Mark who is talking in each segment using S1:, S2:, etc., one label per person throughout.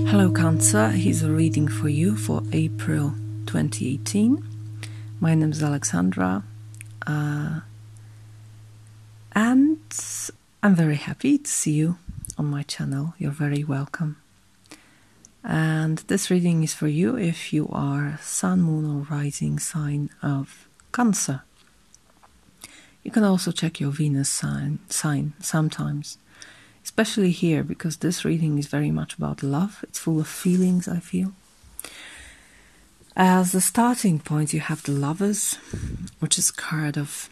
S1: Hello Cancer, here's a reading for you for April 2018. My name is Alexandra and I'm very happy to see you on my channel. You're very welcome. And this reading is for you if you are Sun, Moon or Rising sign of Cancer. You can also check your Venus sign sometimes. Especially here, because this reading is very much about love. It's full of feelings, I feel. As the starting point, you have the Lovers, which is a card of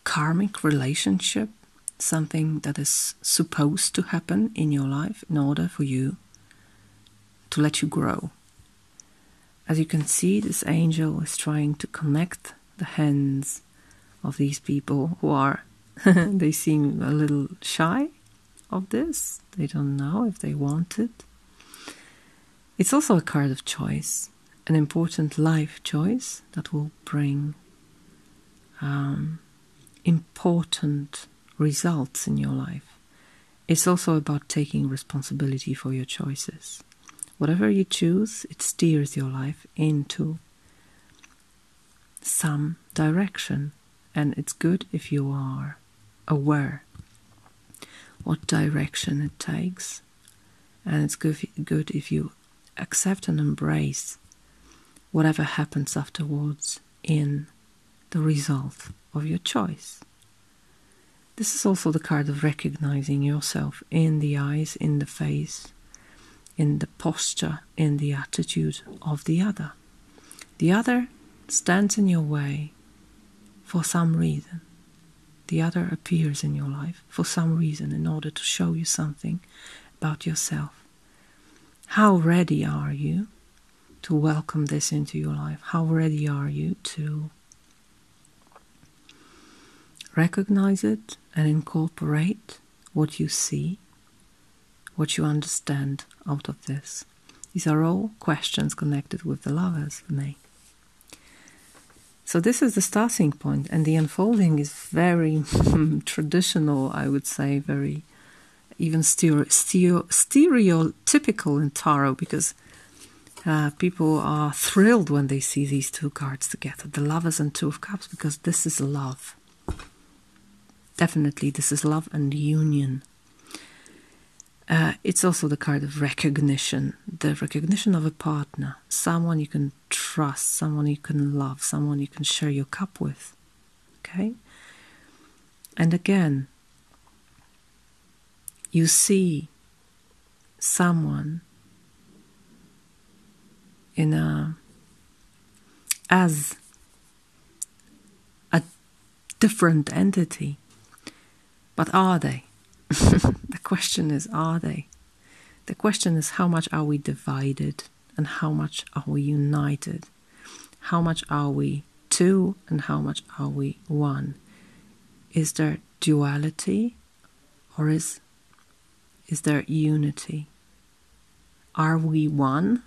S1: karmic relationship, something that is supposed to happen in your life in order for you to let you grow. As you can see, this angel is trying to connect the hands of these people who are, they seem a little shy of this. They don't know if they want it. It's also a card of choice, an important life choice that will bring important results in your life. It's also about taking responsibility for your choices. Whatever you choose, it steers your life into some direction. And it's good if you are aware what direction it takes. And it's good if you accept and embrace whatever happens afterwards in the result of your choice. This is also the card of recognizing yourself in the eyes, in the face, in the posture, in the attitude of the other. The other stands in your way for some reason. The other appears in your life for some reason in order to show you something about yourself. How ready are you to welcome this into your life? How ready are you to recognize it and incorporate what you see, what you understand out of this? These are all questions connected with the Lovers for me. So this is the starting point, and the unfolding is very traditional, I would say, very even stereotypical in tarot, because people are thrilled when they see these two cards together, the Lovers and Two of Cups, because this is love. Definitely, this is love and union. It's also the card of recognition, the recognition of a partner, someone you can trust, someone you can love, someone you can share your cup with. Okay? And again, you see someone as a different entity. But are they? The question is, are they? The question is, how much are we divided and how much are we united? How much are we two and how much are we one? Is there duality or is there unity? Are we one?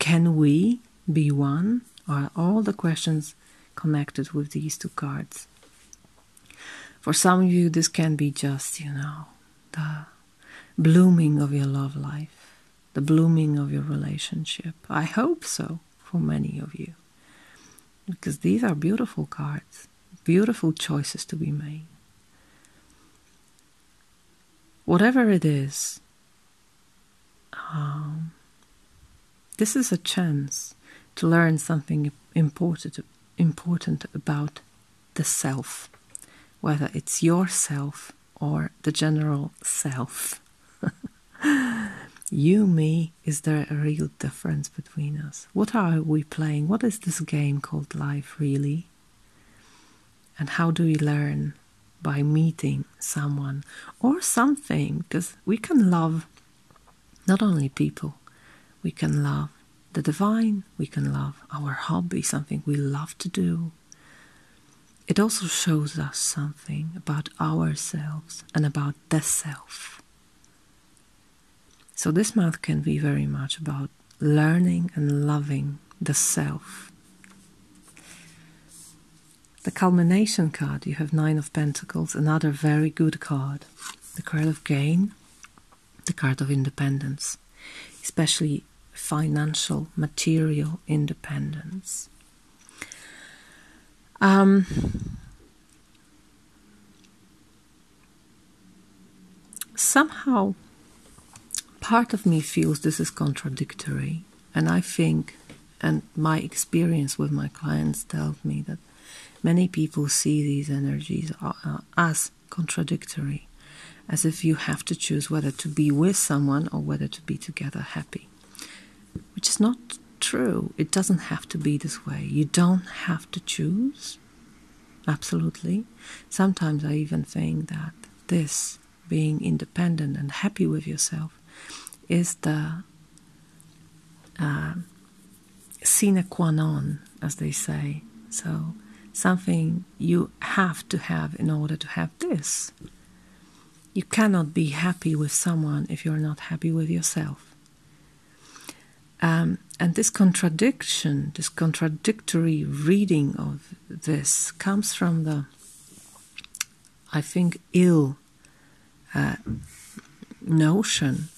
S1: Can we be one? Are all the questions connected with these two cards? For some of you, this can be just, the blooming of your love life, the blooming of your relationship. I hope so for many of you, because these are beautiful cards, beautiful choices to be made. Whatever it is, this is a chance to learn something important about the self. Whether it's yourself or the general self. You, me, is there a real difference between us? What are we playing? What is this game called life really? And how do we learn? By meeting someone or something, because we can love not only people, we can love the divine, we can love our hobby, something we love to do. It also shows us something about ourselves and about the self. So this month can be very much about learning and loving the self. The culmination card, you have Nine of Pentacles, another very good card. The card of gain, the card of independence, especially financial, material independence. Somehow, part of me feels this is contradictory, and I think, and my experience with my clients tells me that many people see these energies as contradictory, as if you have to choose whether to be with someone or whether to be together happy, which is not true. It doesn't have to be this way. You don't have to choose, absolutely. Sometimes I even think that this, being independent and happy with yourself, is the sine qua non, as they say. So something you have to have in order to have this. You cannot be happy with someone if you're not happy with yourself. And this contradiction, this contradictory reading of this comes from the, I think, ill notion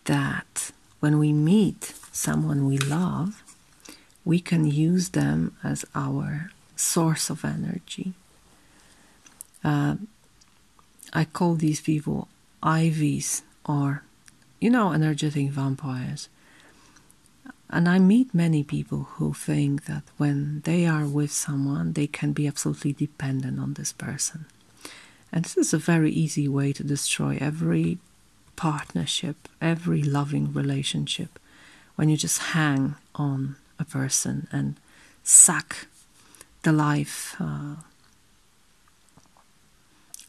S1: that when we meet someone we love, we can use them as our source of energy. I call these people IVs, or, energetic vampires. And I meet many people who think that when they are with someone, they can be absolutely dependent on this person. And this is a very easy way to destroy every partnership, every loving relationship, when you just hang on a person and suck the life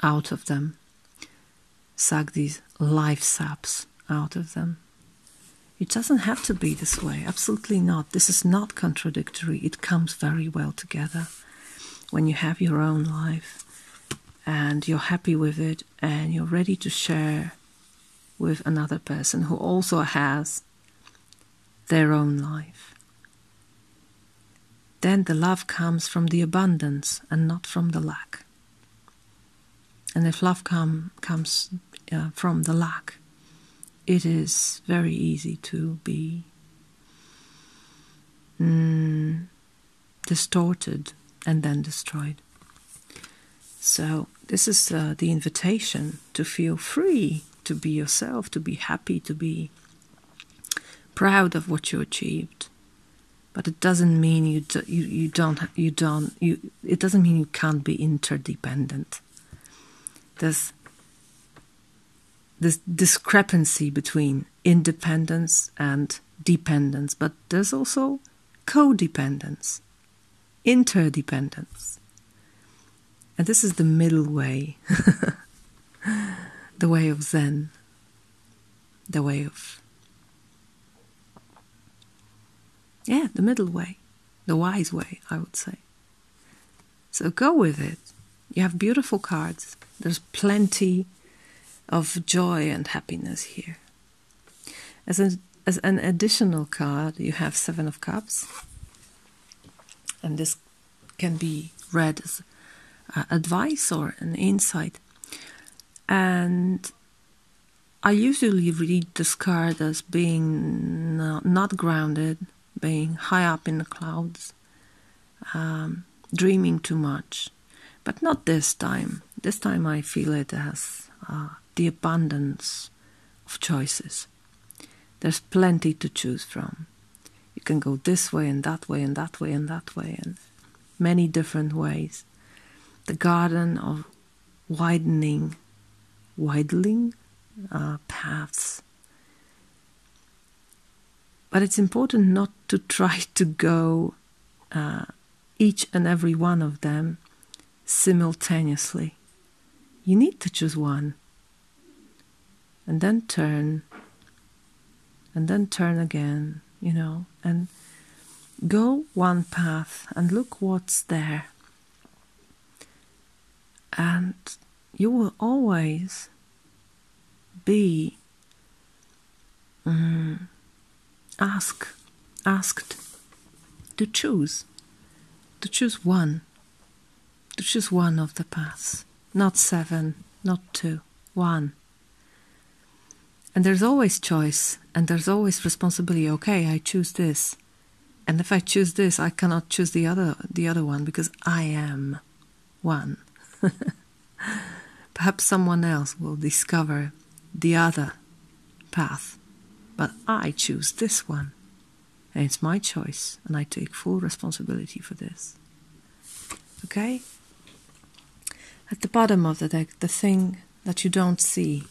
S1: out of them, suck these life saps out of them. It doesn't have to be this way, absolutely not. This is not contradictory. It comes very well together when you have your own life and you're happy with it and you're ready to share with another person who also has their own life. Then the love comes from the abundance and not from the lack. And if love comes from the lack, it is very easy to be distorted and then destroyed. So this is the invitation to feel free, to be yourself, to be happy, to be proud of what you achieved. But it doesn't mean it doesn't mean you can't be interdependent. There's this discrepancy between independence and dependence, but there's also codependence, interdependence. And this is the middle way, the way of Zen, the way of, the middle way, the wise way, I would say. So go with it. You have beautiful cards. There's plenty of joy and happiness here. As an additional card, you have Seven of Cups. And this can be read as advice or an insight. And I usually read this card as being not grounded, being high up in the clouds, dreaming too much. But not this time. This time I feel it as the abundance of choices. There's plenty to choose from. You can go this way and that way and that way and that way, and many different ways. The garden of widening paths. But it's important not to try to go each and every one of them simultaneously. You need to choose one, and then turn again, and go one path and look what's there. And you will always be asked to choose one. to choose one of the paths, not 7, not 2, one. And there's always choice, and there's always responsibility. Okay, I choose this. And if I choose this, I cannot choose the other one, because I am one. Perhaps someone else will discover the other path, but I choose this one. And it's my choice, and I take full responsibility for this. Okay? At the bottom of the deck, the thing that you don't see.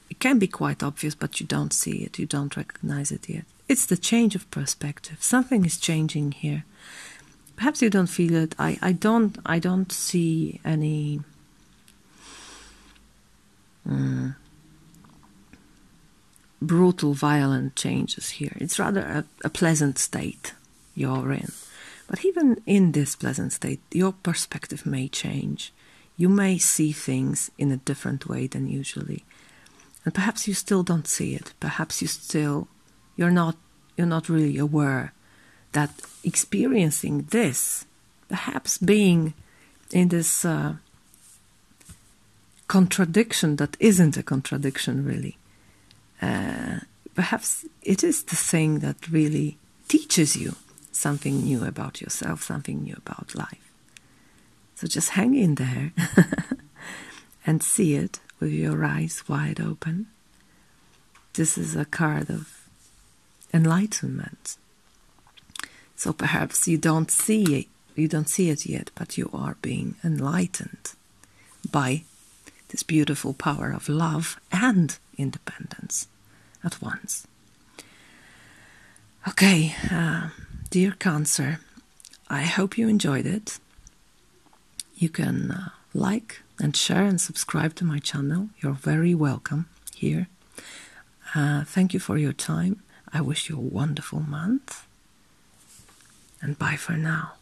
S1: It can be quite obvious, but you don't see it, you don't recognize it yet. It's the change of perspective. Something is changing here. Perhaps you don't feel it. I don't see any brutal, violent changes here. It's rather a pleasant state you're in. But even in this pleasant state, your perspective may change. You may see things in a different way than usually. And perhaps you still don't see it. Perhaps you're not really aware that experiencing this, perhaps being in this contradiction that isn't a contradiction really, perhaps it is the thing that really teaches you something new about yourself, something new about life. So just hang in there and see it with your eyes wide open. This is a card of enlightenment. So perhaps you don't see it yet, but you are being enlightened by this beautiful power of love and independence at once. Okay, dear Cancer, I hope you enjoyed it. You can like and share and subscribe to my channel. You're very welcome here. Thank you for your time. I wish you a wonderful month. And bye for now.